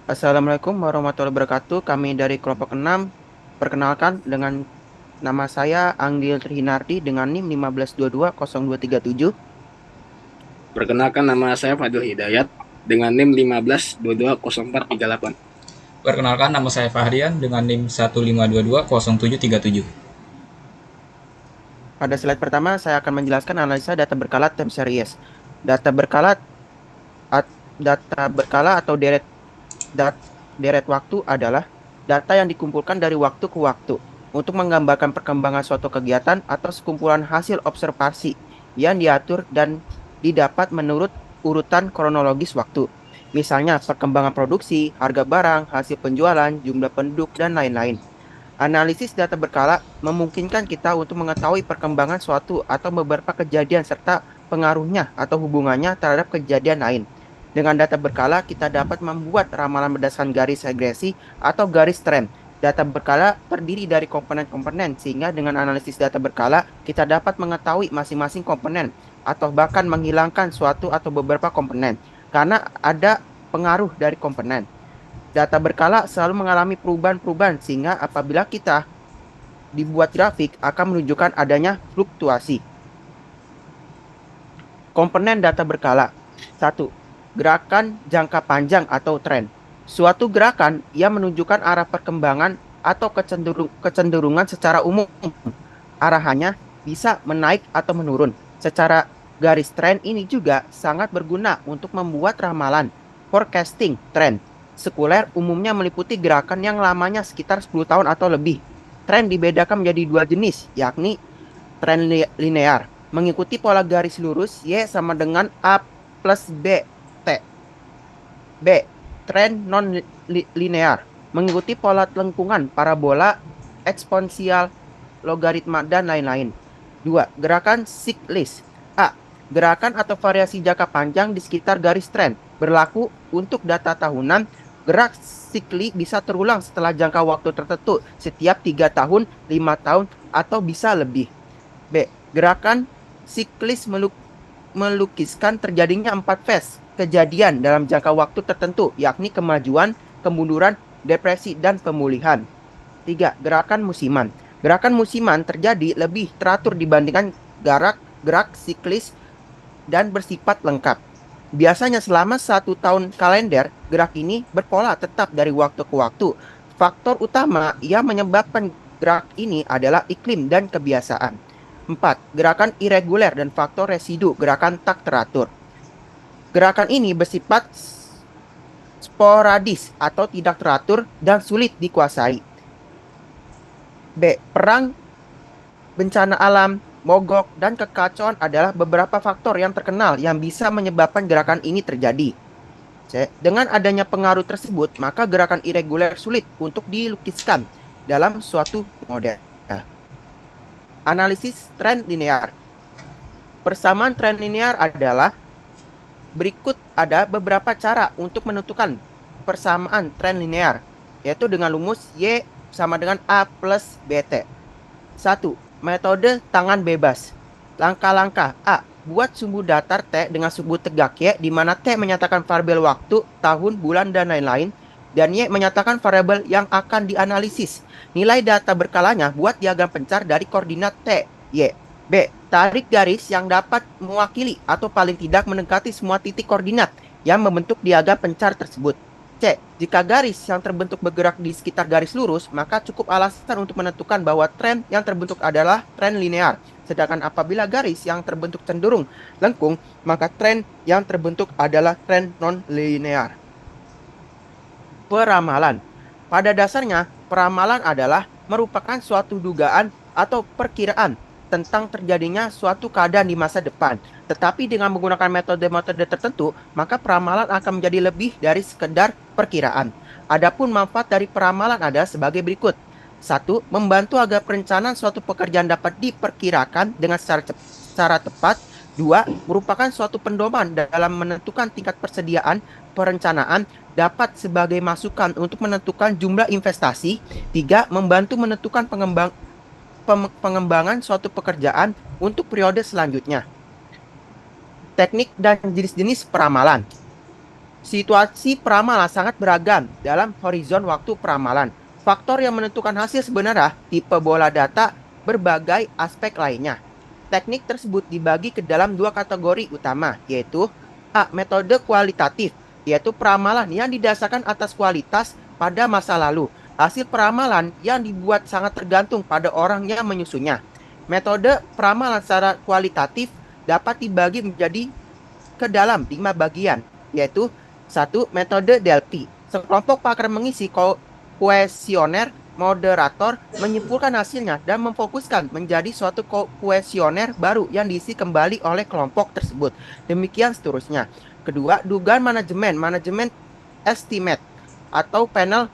Assalamualaikum warahmatullahi wabarakatuh. Kami dari kelompok 6. Perkenalkan dengan nama saya Anggil Trihinardi dengan NIM 15220237. Perkenalkan nama saya Fadil Hidayat dengan NIM 15220438. Perkenalkan, nama saya Fahrian dengan NIM 1522077. Pada slide pertama saya akan menjelaskan analisa data berkala time series. Data berkala data berkala atau deret waktu adalah data yang dikumpulkan dari waktu ke waktu untuk menggambarkan perkembangan suatu kegiatan atau sekumpulan hasil observasi yang diatur dan didapat menurut urutan kronologis waktu. Misalnya perkembangan produksi, harga barang, hasil penjualan, jumlah penduduk, dan lain-lain. Analisis data berkala memungkinkan kita untuk mengetahui perkembangan suatu atau beberapa kejadian serta pengaruhnya atau hubungannya terhadap kejadian lain. Dengan data berkala, kita dapat membuat ramalan berdasarkan garis regresi atau garis tren. Data berkala terdiri dari komponen-komponen, sehingga dengan analisis data berkala, kita dapat mengetahui masing-masing komponen, atau bahkan menghilangkan suatu atau beberapa komponen, karena ada pengaruh dari komponen. Data berkala selalu mengalami perubahan-perubahan, sehingga apabila kita dibuat grafik akan menunjukkan adanya fluktuasi. Komponen data berkala. 1. Gerakan jangka panjang atau tren. Suatu gerakan yang menunjukkan arah perkembangan atau kecenderungan secara umum. Arahannya bisa menaik atau menurun. Secara garis tren ini juga sangat berguna untuk membuat ramalan, forecasting tren. Sekuler umumnya meliputi gerakan yang lamanya sekitar 10 tahun atau lebih. Tren dibedakan menjadi dua jenis, yakni tren linear, mengikuti pola garis lurus Y sama dengan A plus B T. B. Tren non-linear, mengikuti pola lengkungan, parabola, eksponensial, logaritma, dan lain-lain. 2. Gerakan siklis. A. Gerakan atau variasi jangka panjang di sekitar garis tren, berlaku untuk data tahunan. Gerak sikli bisa terulang setelah jangka waktu tertentu, setiap 3 tahun, 5 tahun, atau bisa lebih. B. Gerakan siklis melukiskan terjadinya 4 fase kejadian dalam jangka waktu tertentu, yakni kemajuan, kemunduran, depresi, dan pemulihan. 3. Gerakan musiman. Gerakan musiman terjadi lebih teratur dibandingkan gerak siklis dan bersifat lengkap. Biasanya selama 1 tahun kalender, gerak ini berpola tetap dari waktu ke waktu. Faktor utama yang menyebabkan gerak ini adalah iklim dan kebiasaan. 4. Gerakan irreguler dan faktor residu, gerakan tak teratur. Gerakan ini bersifat sporadis atau tidak teratur dan sulit dikuasai. B. Perang, bencana alam, mogok, dan kekacauan adalah beberapa faktor yang terkenal yang bisa menyebabkan gerakan ini terjadi. C. Dengan adanya pengaruh tersebut, maka gerakan irreguler sulit untuk dilukiskan dalam suatu model. Analisis tren linear. Persamaan tren linear adalah berikut ada beberapa cara untuk menentukan persamaan tren linear, yaitu dengan rumus Y sama dengan A plus BT. 1. Metode tangan bebas. Langkah-langkah. A. Buat sumbu datar T dengan sumbu tegak Y, di mana T menyatakan variabel waktu, tahun, bulan, dan lain-lain, dan Y menyatakan variabel yang akan dianalisis. Nilai data berkalanya buat diagram pencar dari koordinat T, Y. B. Tarik garis yang dapat mewakili atau paling tidak mendekati semua titik koordinat yang membentuk diagram pencar tersebut. C. Jika garis yang terbentuk bergerak di sekitar garis lurus, maka cukup alasan untuk menentukan bahwa tren yang terbentuk adalah tren linear. Sedangkan apabila garis yang terbentuk cenderung lengkung, maka tren yang terbentuk adalah tren non-linear. Peramalan. Pada dasarnya, peramalan adalah merupakan suatu dugaan atau perkiraan tentang terjadinya suatu keadaan di masa depan. Tetapi dengan menggunakan metode-metode tertentu, maka peramalan akan menjadi lebih dari sekedar perkiraan. Adapun manfaat dari peramalan adalah sebagai berikut. 1. Membantu agar perencanaan suatu pekerjaan dapat diperkirakan dengan secara tepat. 2. Merupakan suatu pedoman dalam menentukan tingkat persediaan perencanaan, dapat sebagai masukan untuk menentukan jumlah investasi. 3. Membantu menentukan pengembangan suatu pekerjaan untuk periode selanjutnya. Teknik dan jenis-jenis peramalan. Situasi peramalan sangat beragam dalam horizon waktu peramalan. Faktor yang menentukan hasil sebenarnya tipe bola data berbagai aspek lainnya. Teknik tersebut dibagi ke dalam dua kategori utama, yaitu A. Metode kualitatif, yaitu peramalan yang didasarkan atas kualitas pada masa lalu. Hasil peramalan yang dibuat sangat tergantung pada orang yang menyusunnya. Metode peramalan secara kualitatif dapat dibagi menjadi ke dalam 5 bagian, yaitu satu, metode Delphi. Sekelompok pakar mengisi kuesioner moderator menyimpulkan hasilnya dan memfokuskan menjadi suatu kuesioner baru yang diisi kembali oleh kelompok tersebut. Demikian seterusnya. Kedua, dugaan manajemen estimate atau panel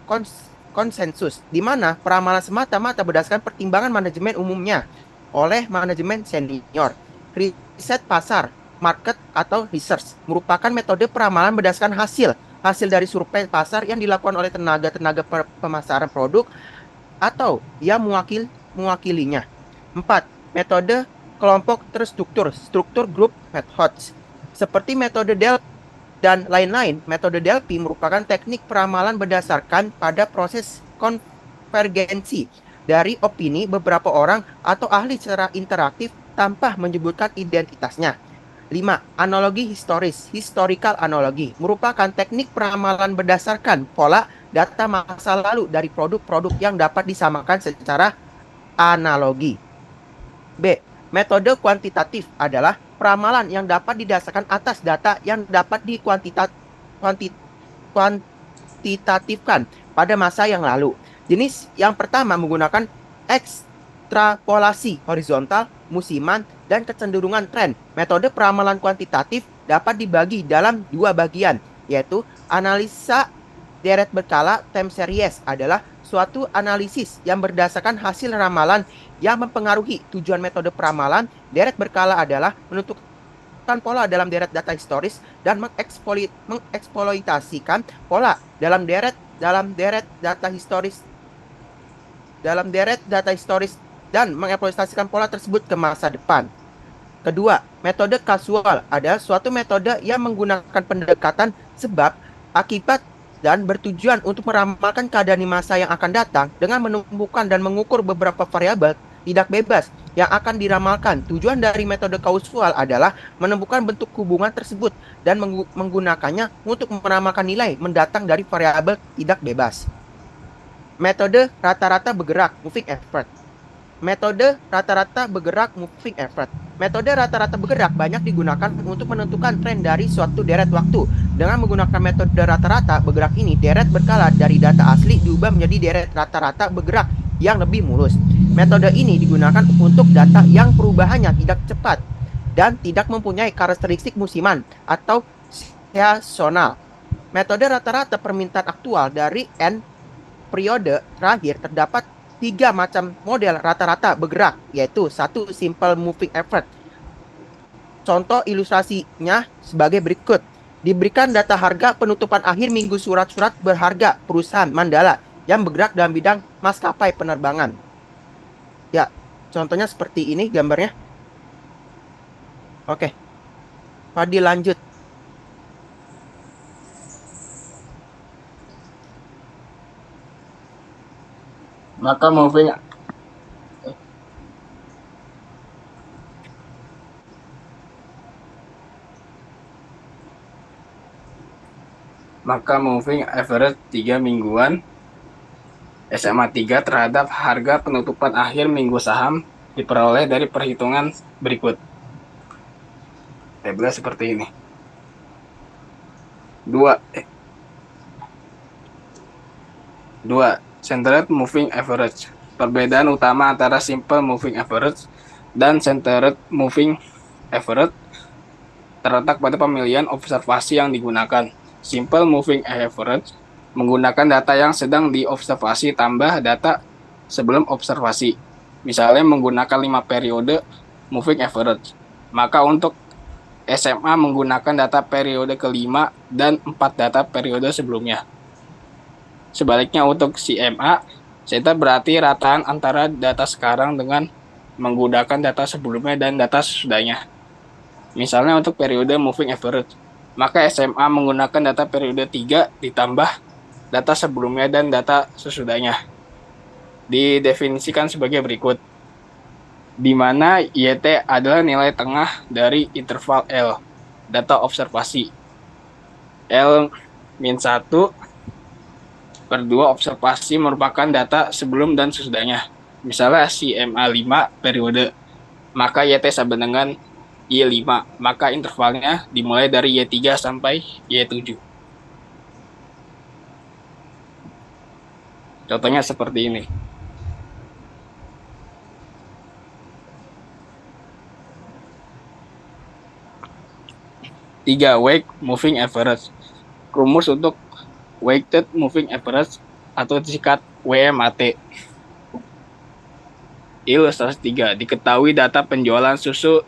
konsensus, di mana peramalan semata-mata berdasarkan pertimbangan manajemen umumnya oleh manajemen senior. Riset pasar, market atau research merupakan metode peramalan berdasarkan hasil dari survei pasar yang dilakukan oleh tenaga pemasaran produk atau yang mewakilinya. 4. Metode kelompok terstruktur, struktur group methods. Seperti metode Delphi dan lain-lain, metode Delphi merupakan teknik peramalan berdasarkan pada proses konvergensi dari opini beberapa orang atau ahli secara interaktif tanpa menyebutkan identitasnya. 5. Analogi historis, historical analogi, merupakan teknik peramalan berdasarkan pola data masa lalu dari produk-produk yang dapat disamakan secara analogi. B. Metode kuantitatif adalah peramalan yang dapat didasarkan atas data yang dapat kuantitatifkan pada masa yang lalu. Jenis yang pertama menggunakan ekstrapolasi horizontal, musiman, dan kecenderungan tren. Metode peramalan kuantitatif dapat dibagi dalam dua bagian, yaitu analisa deret berkala time series adalah suatu analisis yang berdasarkan hasil ramalan yang mempengaruhi tujuan metode peramalan. Deret berkala adalah menentukan pola dalam deret data historis dan mengeksploitasikan pola dalam deret data historis dan mengeksploitasikan pola tersebut ke masa depan. Kedua, metode kasual adalah suatu metode yang menggunakan pendekatan sebab, akibat, dan bertujuan untuk meramalkan keadaan di masa yang akan datang dengan menemukan dan mengukur beberapa variabel tidak bebas yang akan diramalkan. Tujuan dari metode kasual adalah menemukan bentuk hubungan tersebut dan menggunakannya untuk meramalkan nilai mendatang dari variabel tidak bebas. Metode rata-rata bergerak moving effort. Metode rata-rata bergerak moving effort. Metode rata-rata bergerak banyak digunakan untuk menentukan tren dari suatu deret waktu. Dengan menggunakan metode rata-rata bergerak ini, deret berkala dari data asli diubah menjadi deret rata-rata bergerak yang lebih mulus. Metode ini digunakan untuk data yang perubahannya tidak cepat dan tidak mempunyai karakteristik musiman atau seasonal. Metode rata-rata permintaan aktual dari N periode terakhir terdapat 3 macam model rata-rata bergerak, yaitu 1. Simple moving effort. Contoh ilustrasinya sebagai berikut. Diberikan data harga penutupan akhir minggu surat-surat berharga perusahaan Mandala yang bergerak dalam bidang maskapai penerbangan. Ya, contohnya seperti ini gambarnya. Oke, Fadil lanjut. Maka moving average 3 mingguan SMA 3 terhadap harga penutupan akhir minggu saham diperoleh dari perhitungan berikut. Tabelnya seperti ini. 2. Centered moving average. Perbedaan utama antara simple moving average dan centered moving average terletak pada pemilihan observasi yang digunakan. Simple moving average menggunakan data yang sedang diobservasi tambah data sebelum observasi. Misalnya menggunakan 5 periode moving average. Maka untuk SMA menggunakan data periode kelima dan 4 data periode sebelumnya. Sebaliknya untuk CMA, kita berarti rataan antara data sekarang dengan menggunakan data sebelumnya dan data sesudahnya. Misalnya untuk periode moving average, maka SMA menggunakan data periode 3 ditambah data sebelumnya dan data sesudahnya. Didefinisikan sebagai berikut, di mana YT adalah nilai tengah dari interval L, data observasi. L min 1 per 2 observasi merupakan data sebelum dan sesudahnya. Misalnya si MA 5 periode, maka YT sama dengan Y5, maka intervalnya dimulai dari Y3 sampai Y7. Contohnya seperti ini. 3. Weight moving average. Rumus untuk weighted moving average atau disingkat WMAT. Ilustrasi 3. Diketahui data penjualan susu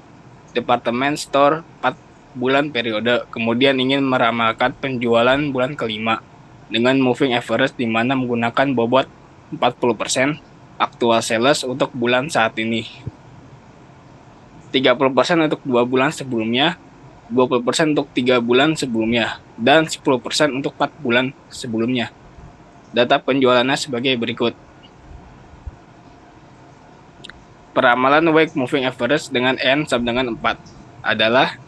departemen store 4 bulan periode, kemudian ingin meramalkan penjualan bulan kelima dengan moving average di mana menggunakan bobot 40% actual sales untuk bulan saat ini, 30% untuk 2 bulan sebelumnya, 20% untuk 3 bulan sebelumnya, dan 10% untuk 4 bulan sebelumnya. Data penjualannya sebagai berikut. Peramalan weight moving average dengan N sama dengan 4 adalah,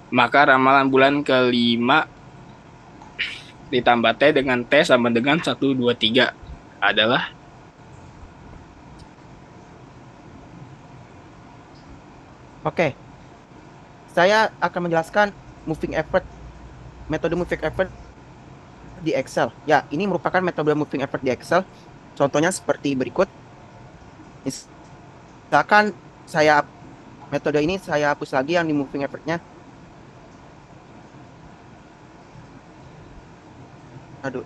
maka ramalan bulan kelima ditambah T dengan T sama dengan 1, 2, 3 adalah, Oke, saya akan menjelaskan moving average, metode moving average di Excel. Ya, ini merupakan metode moving average di Excel. Contohnya seperti berikut. Misalkan metode ini saya hapus lagi yang di moving average-nya. Aduh,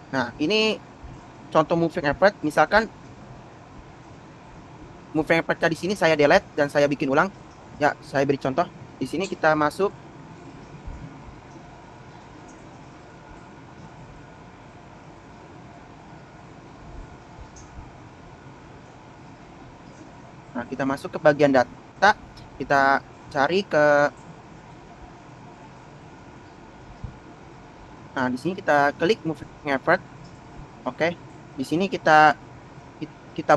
Nah, ini contoh moving average. Misalkan moving average di sini saya delete dan saya bikin ulang. Ya, saya beri contoh. Di sini kita masuk. Nah, kita masuk ke bagian data, kita cari ke. Nah, di sini kita klik moving average. Oke. Di sini kita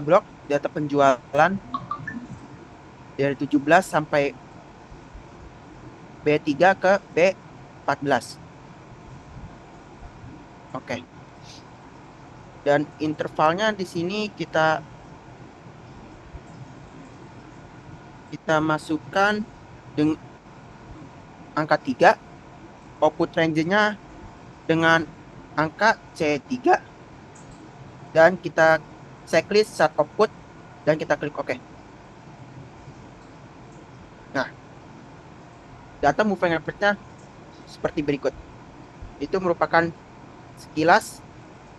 blok data penjualan dari 17 sampai B3 ke B14. Oke. Dan intervalnya di sini kita masukkan dengan angka 3, output range-nya dengan angka C3, dan kita checklist set output dan kita klik OK. Nah, data moving average-nya seperti berikut. Itu merupakan sekilas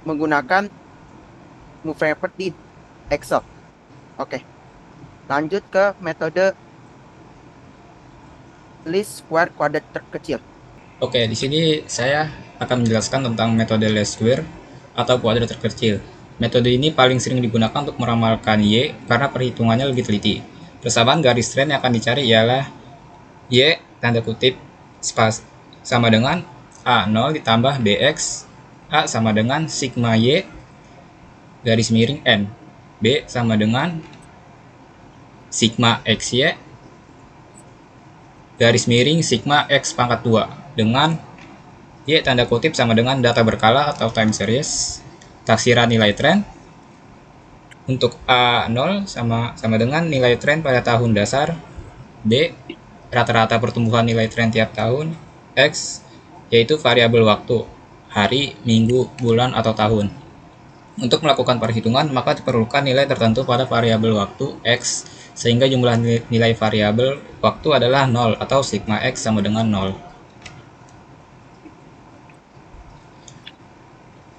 menggunakan moving average di Excel. Oke. Lanjut ke metode least square kuadrat terkecil. Oke, di sini saya akan menjelaskan tentang metode least square atau kuadrat terkecil. Metode ini paling sering digunakan untuk meramalkan Y karena perhitungannya lebih teliti. Persamaan garis trend yang akan dicari ialah Y tanda kutip sama dengan A0 ditambah BX, A sama dengan sigma Y garis miring N, B sama dengan sigma XY garis miring sigma X pangkat 2 dengan Y tanda kutip sama dengan data berkala atau time series, taksiran nilai tren. Untuk A0 sama dengan nilai tren pada tahun dasar, B rata-rata pertumbuhan nilai tren tiap tahun, X yaitu variabel waktu, hari, minggu, bulan, atau tahun. Untuk melakukan perhitungan, maka diperlukan nilai tertentu pada variabel waktu X, sehingga jumlah nilai variabel waktu adalah 0 atau sigma X sama dengan 0.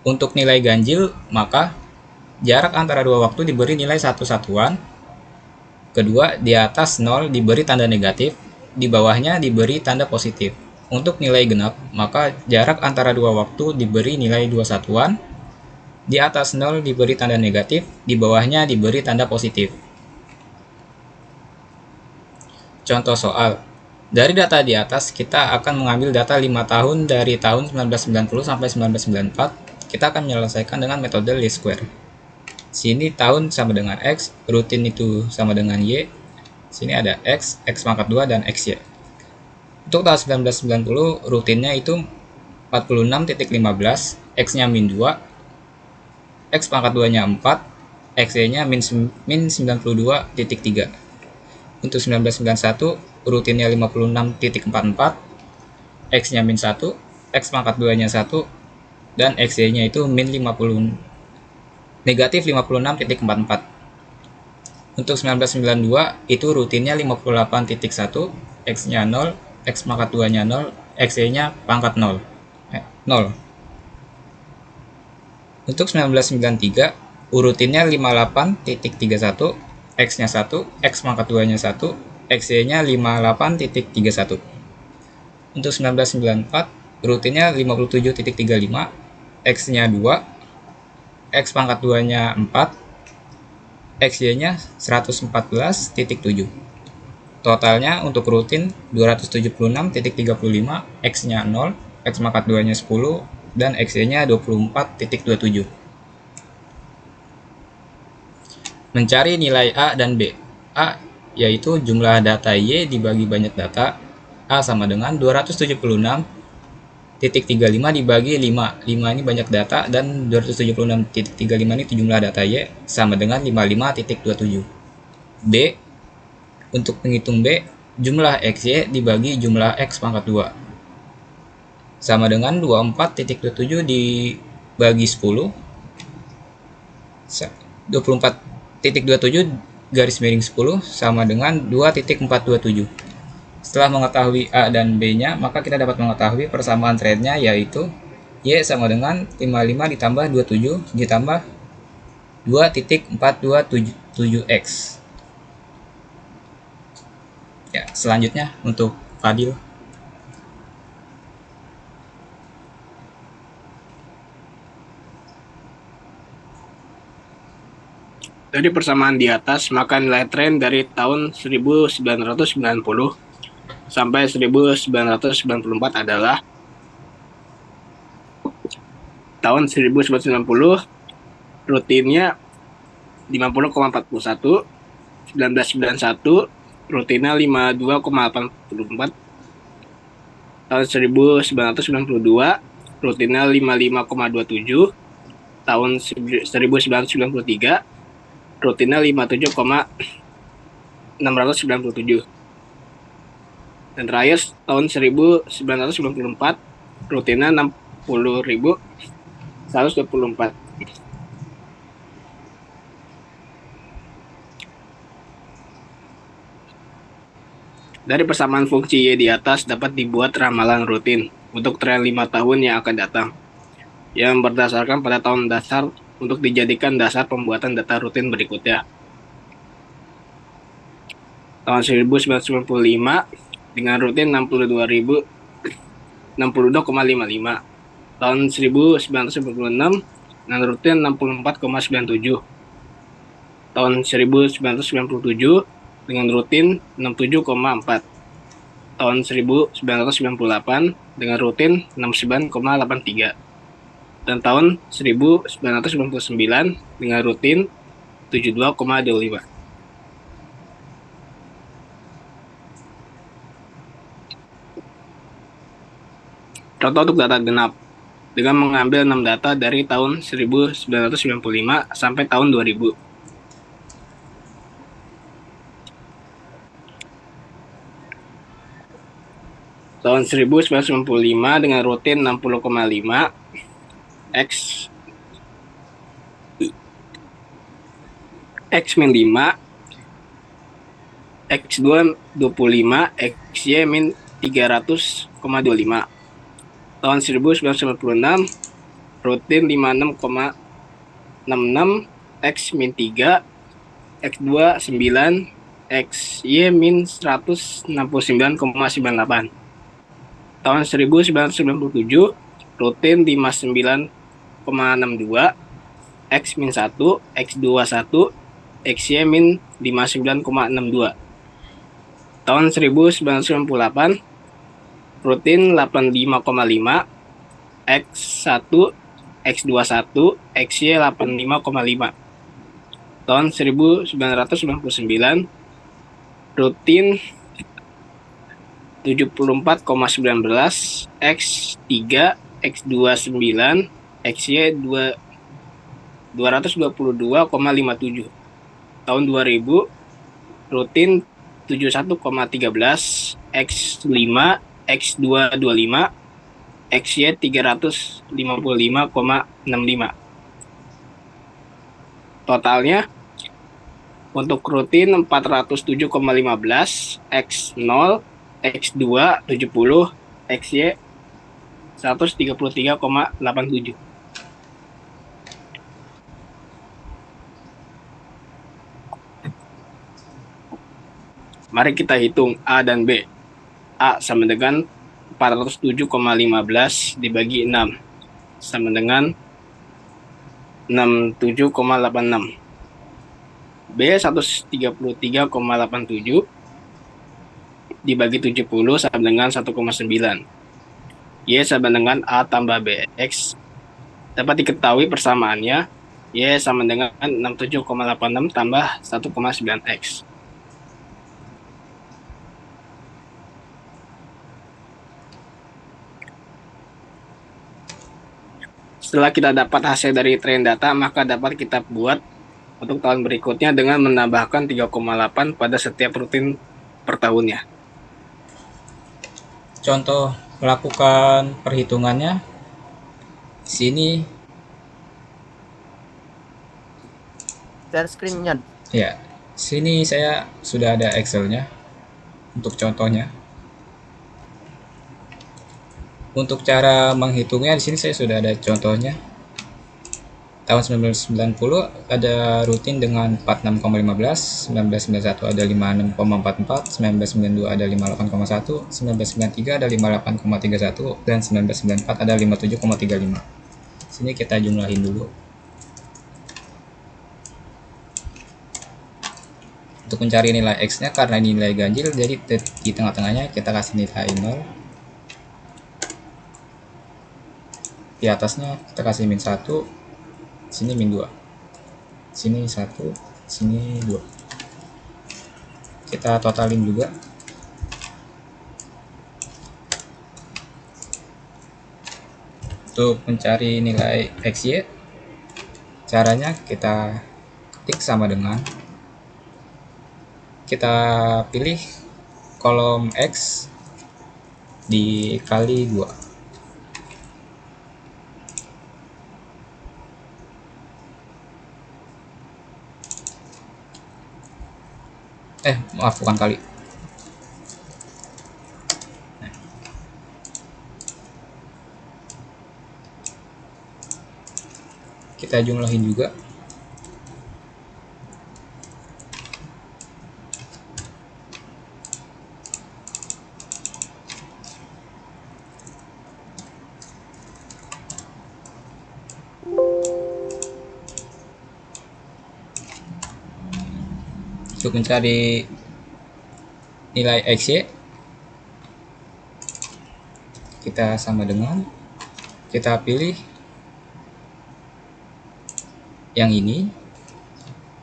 Untuk nilai ganjil, maka jarak antara dua waktu diberi nilai satu satuan, kedua di atas 0 diberi tanda negatif, di bawahnya diberi tanda positif. Untuk nilai genap, maka jarak antara dua waktu diberi nilai 2 satuan, Di atas 0 diberi tanda negatif, di bawahnya diberi tanda positif. Contoh soal. Dari data di atas, kita akan mengambil data 5 tahun dari tahun 1990 sampai 1994. Kita akan menyelesaikan dengan metode least square. Sini tahun sama dengan X, rutin itu sama dengan Y. Sini ada X, X pangkat 2, dan XY. Untuk tahun 1990, rutinnya itu 46.15, X-nya min 2, X pangkat 2-nya 4, XY-nya min 92.3. Untuk 1991, rutinnya 56.44, X-nya min 1, X pangkat 2-nya 1, dan XY-nya itu negatif 56.44. Untuk 1992, itu rutinnya 58.1, X-nya 0, X pangkat 2-nya 0, XY-nya pangkat 0. Untuk 1993, rutinnya 58.31, X-nya 1, X pangkat 2-nya 1, XY-nya 58.31. Untuk 1994, rutinnya 57.35, X-nya 2, X pangkat 2-nya 4, XY-nya 114.7. Totalnya untuk rutin 276.35, X-nya 0, X pangkat 2-nya 10, dan XY-nya 24.27. Mencari nilai A dan B. A yaitu jumlah data Y dibagi banyak data. A sama dengan 276.35 dibagi 5. 5 ini banyak data, dan 276.35 ini jumlah data Y sama dengan 55.27. B, untuk menghitung B, jumlah XY dibagi jumlah X pangkat 2 sama dengan 24.27 dibagi 10, 24.27 garis miring 10 sama dengan 2.427. Setelah mengetahui A dan B-nya, maka kita dapat mengetahui persamaan trendnya, yaitu Y sama dengan 55 ditambah 27 ditambah 2.427X. Ya, selanjutnya untuk Fadil. Dari persamaan di atas, maka nilai tren dari tahun 1990 sampai 1994 adalah tahun 1990 rutinnya 50,41, 1991 rutinnya 52,84, tahun 1992 rutinnya 55,27, tahun 1993 rutinnya 57,697, dan terakhir tahun 1994 rutinnya 60.124. Dari persamaan fungsi Y di atas dapat dibuat ramalan rutin untuk tren 5 tahun yang akan datang, yang berdasarkan pada tahun dasar untuk dijadikan dasar pembuatan data rutin berikutnya. Tahun 1995 dengan rutin 62.062,55. Tahun 1996 dengan rutin 64,97. Tahun 1997 dengan rutin 67,4. Tahun 1998 dengan rutin 69,83. Dan tahun 1999 dengan rutin 72,25. Contoh untuk data genap dengan mengambil 6 data dari tahun 1995 sampai tahun 2000. Tahun 1995 dengan rutin 60,5, X min 5, X2 25, XY min 300,25. Tahun 1996 rutin 56,66, X min 3, X2 9, XY min 169,98. Tahun 1997 rutin 59,62, X min 1, X 21, XY min 59,62. Tahun 1998, rutin 85,5, X1, X21, XY 85,5. Tahun 1999, rutin 74,19, X3, X29, XY 222,57. Tahun 2000, rutin 71,13, X5, X225, XY 355,65. Totalnya untuk rutin 407,15, X0, X2 70, XY 133,87. Mari kita hitung A dan B. A sama dengan 407,15 dibagi 6 sama dengan 67,86. B 133,87 dibagi 70 sama dengan 1,9. Y sama dengan A tambah BX. Dapat diketahui persamaannya. Y sama dengan 67,86 tambah 1,9X. Setelah kita dapat hasil dari train data, maka dapat kita buat untuk tahun berikutnya dengan menambahkan 3,8 pada setiap rutin per tahunnya. Contoh melakukan perhitungannya di sini Share screen-nya. ya. Sini saya sudah ada Excel-nya untuk contohnya. Untuk cara menghitungnya di sini saya sudah ada contohnya. Tahun 1990 ada rutin dengan 46,15, 1991 ada 56,44, 1992 ada 58,1, 1993 ada 58,31, dan 1994 ada 57,35. Sini kita jumlahin dulu. Untuk mencari nilai X-nya karena nilai ganjil, jadi di tengah-tengahnya kita kasih nilai 0. Di atasnya kita kasih min 1, sini min 2, sini 1, sini 2. Kita totalin juga. Untuk mencari nilai XY, caranya kita ketik sama dengan kita pilih kolom X dikali 2. Maaf, bukan kali. Kita jumlahin juga. Untuk mencari nilai XY, kita sama dengan kita pilih yang ini,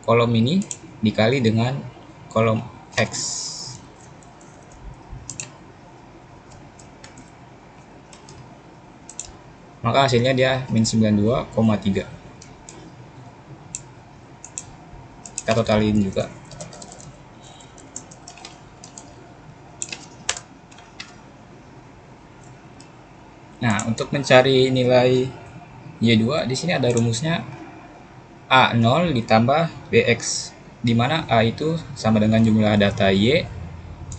kolom ini dikali dengan kolom X. Maka hasilnya dia min 92,3. Kita totalin juga. Nah, untuk mencari nilai Y2 di sini ada rumusnya A0 ditambah BX, di mana A itu sama dengan jumlah data Y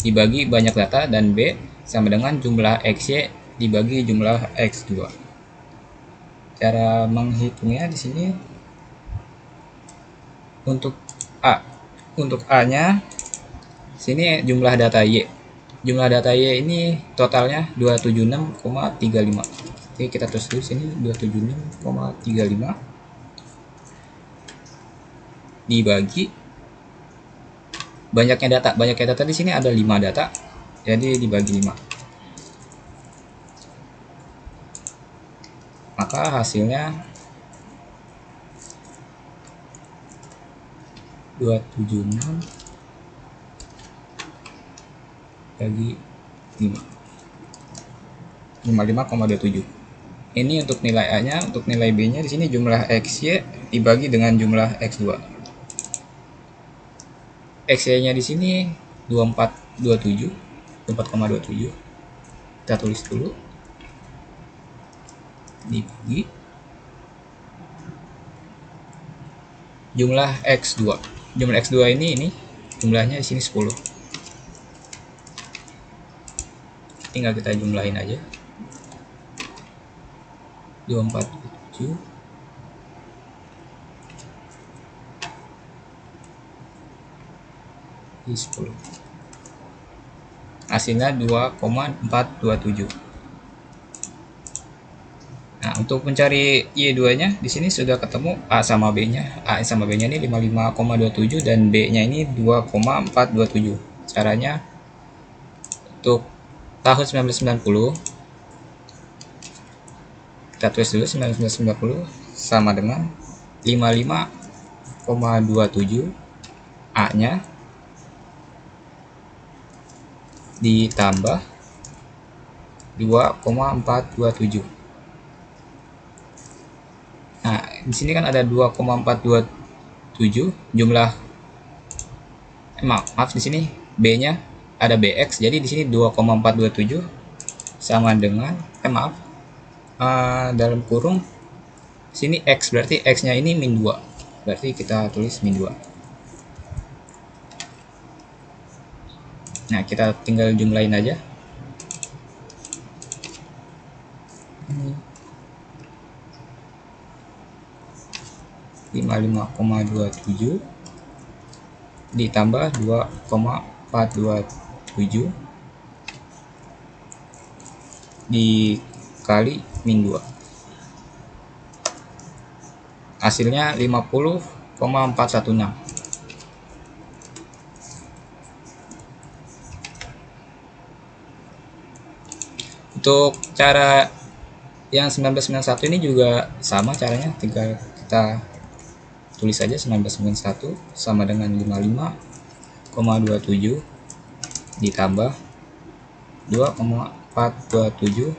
dibagi banyak data dan B sama dengan jumlah XY dibagi jumlah X2. Cara menghitungnya di sini untuk A-nya sini jumlah data Y. Jumlah data Y ini totalnya 276,35. Oke, kita terus dulu sini 276,35 dibagi banyaknya data. Banyaknya data di sini ada 5 data. Jadi dibagi 5. Maka hasilnya 276 bagi 5. 55,27. Ini untuk nilai A-nya, untuk nilai B-nya di sini jumlah XY dibagi dengan jumlah X2. XY-nya di sini 24,27. Kita tulis dulu. Dibagi jumlah X2. Jumlah X2 ini jumlahnya di sini 10. Tinggal kita jumlahin aja. 247 di 10. Hasilnya 2,427. Nah, untuk mencari Y2-nya di sini sudah ketemu A sama B-nya. A sama B-nya ini 55,27 dan B-nya ini 2,427. Caranya untuk tahun 1990 kita tulis dulu 1990 sama dengan 55,27 A-nya ditambah 2,427. Nah, di sini kan ada 2,427 jumlah maaf di sini B-nya ada BX. Jadi di sini 2,427 sama dengan dalam kurung sini X, berarti X-nya ini min 2. Berarti kita tulis min 2. Nah, kita tinggal jumlahin aja. Ini 55,27 ditambah 2,427 dikali min 2. Hasilnya 50,416. Untuk cara yang 1991 ini juga sama caranya, tinggal kita tulis saja 1991 sama dengan 55,27 ditambah 2,427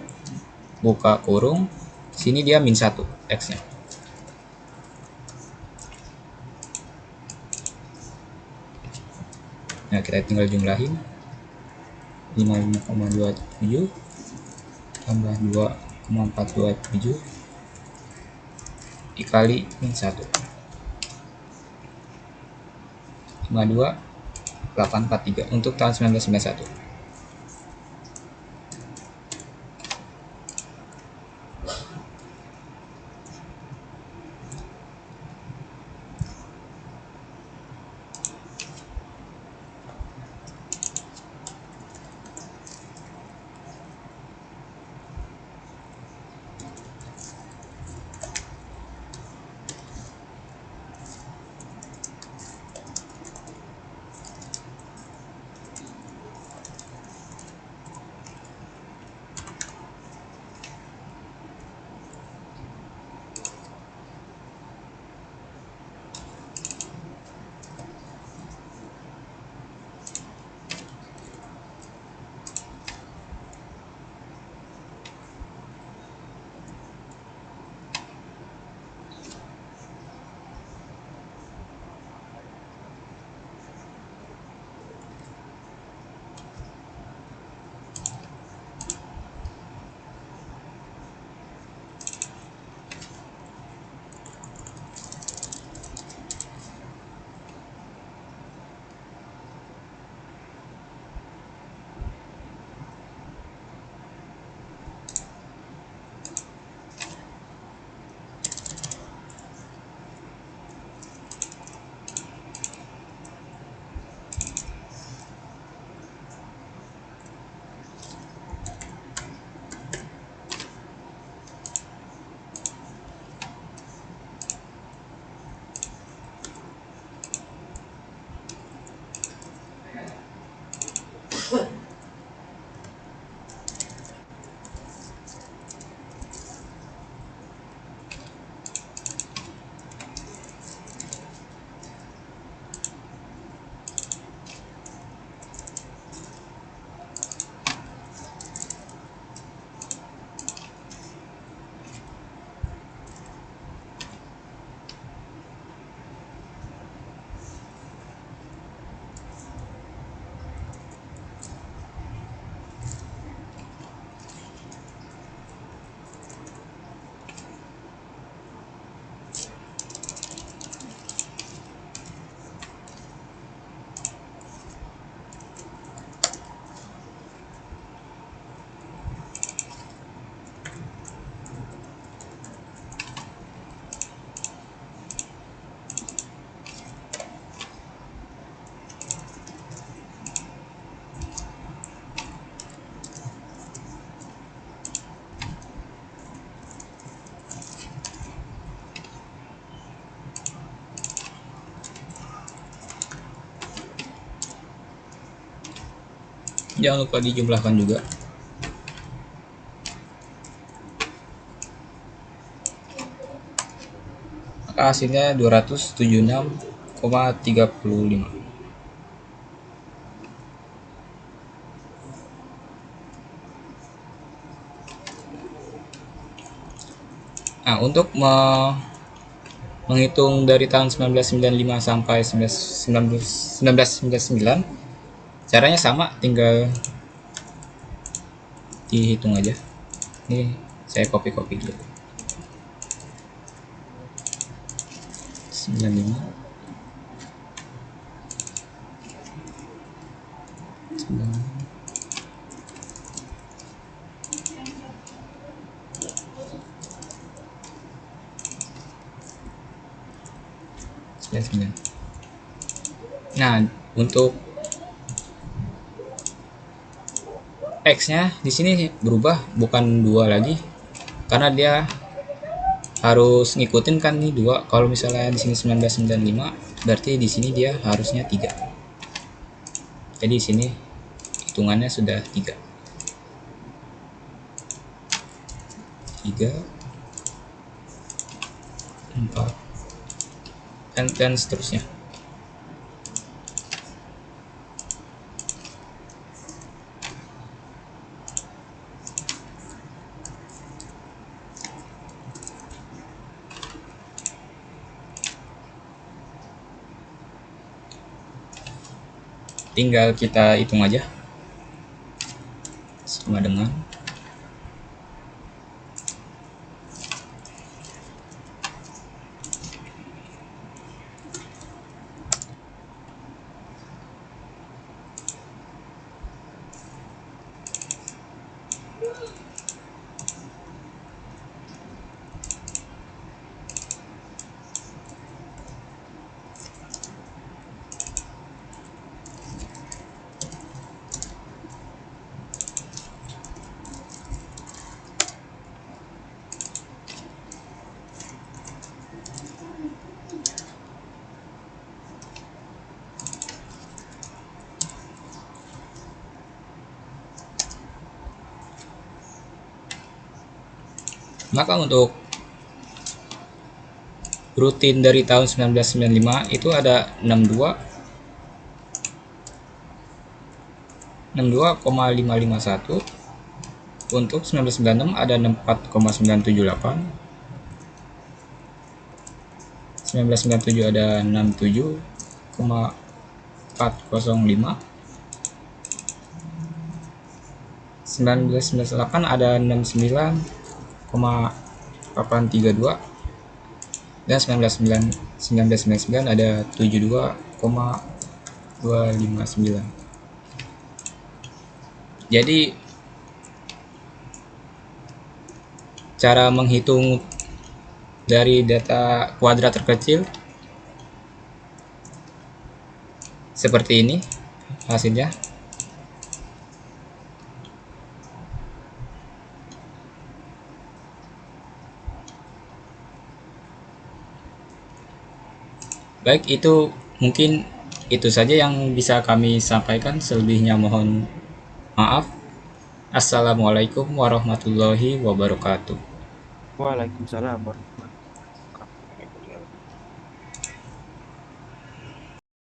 buka kurung, sini dia min 1 X-nya. Nah, kita tinggal jumlahin 55,27 tambah 2,427 dikali min 1. 52843 untuk tahun 1991. Jangan lupa dijumlahkan juga. Maka hasilnya 276,35. Nah, untuk menghitung dari tahun 1995 sampai 1999, caranya sama, tinggal dihitung aja. Ini saya copy dulu. 95 99. Nah, untuk X-nya di sini berubah, bukan 2 lagi, karena dia harus ngikutin kan nih 2. Kalau misalnya di sini 1995, berarti di sini dia harusnya 3. Jadi di sini hitungannya sudah 3, 4, dan seterusnya. Tinggal kita hitung aja sama dengan maka untuk rutin dari tahun 1995 itu ada 62,551. Untuk 1996 ada 64,978. 1997 ada 67,405. 1998 ada 69,832, dan 1999 ada 72,259. Jadi cara menghitung dari data kuadrat terkecil seperti ini hasilnya. Baik, itu mungkin itu saja yang bisa kami sampaikan. Selebihnya mohon maaf. Assalamualaikum warahmatullahi wabarakatuh. Waalaikumsalam warahmatullahi